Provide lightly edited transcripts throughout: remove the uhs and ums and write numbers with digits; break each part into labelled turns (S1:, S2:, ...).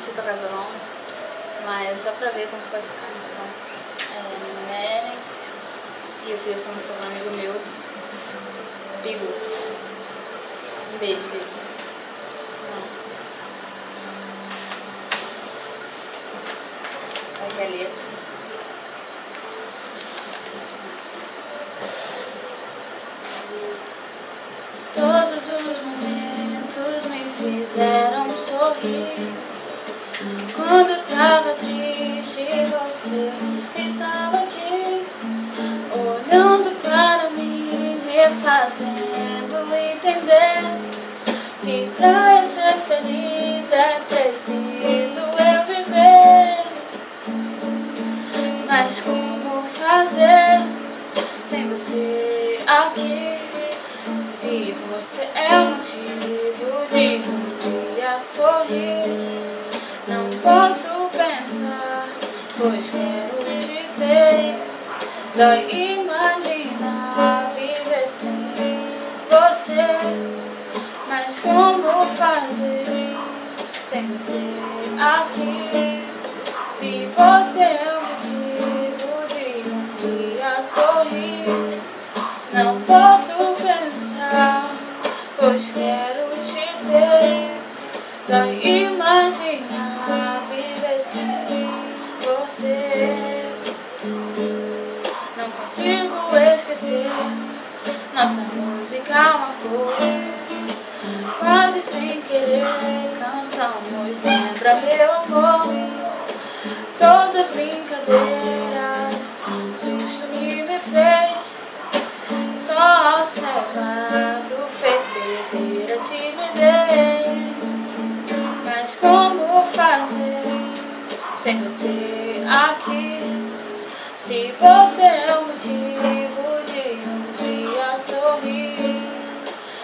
S1: sei tocar violão, mas só pra ver como vai ficar no violão. Meu nome é Ellen e eu fiz essa música com um amigo meu, Bigu. Um beijo, Bigu. Aqui é a letra. Todos os momentos me fizeram sorrir. Quando eu estava triste, você estava aqui, olhando para mim, me fazendo entender que pra eu ser feliz é preciso eu viver. Mas como fazer sem você aqui? Se você é o motivo de um dia sorrir, não posso pensar, pois quero te ter. Dói imaginar viver sem você, mas como fazer sem você aqui? Se você é o motivo de um dia sorrir, não posso pensar, pois quero te ter. Dói imaginar viver sem você. Não consigo esquecer, nossa música marcou. Quase sem querer cantamos, lembra meu amor. Todas brincadeiras, susto que me fez. Só observado fez perder a timidez. Mas como fazer sem você aqui? Se você é o motivo de um dia sorrir,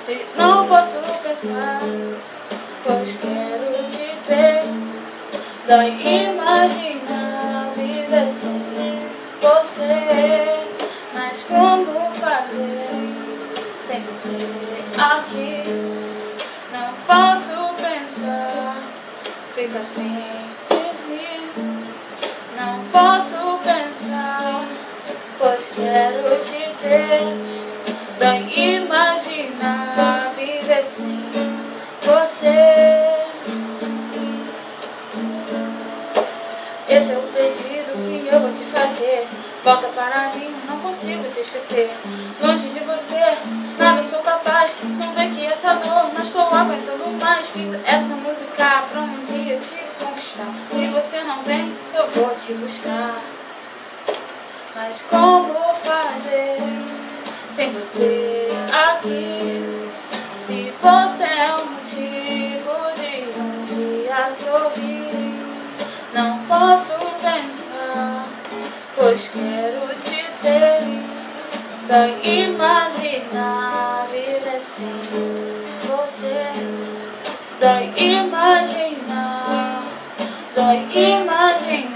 S1: e não posso pensar, pois quero te ter. Dói imaginar viver sem você, mas como fazer sem você aqui? Não posso pensar, fica sem dormir. Não posso pensar, pois quero te ter. Dói imaginar viver sem você. Esse é o pedido que eu vou te fazer. Volta para mim, não consigo te esquecer. Longe de você, nada sou capaz. Não vê que essa dor não estou aguentando mais. Fiz essa música pra um dia te conquistar. Se você não vem, eu vou te buscar. Mas como fazer sem você aqui? Se você é o motivo de um dia sorrir, não posso pensar, pois quero te ter. Dói imaginar viver sem você. Dói imaginar, dói imaginar.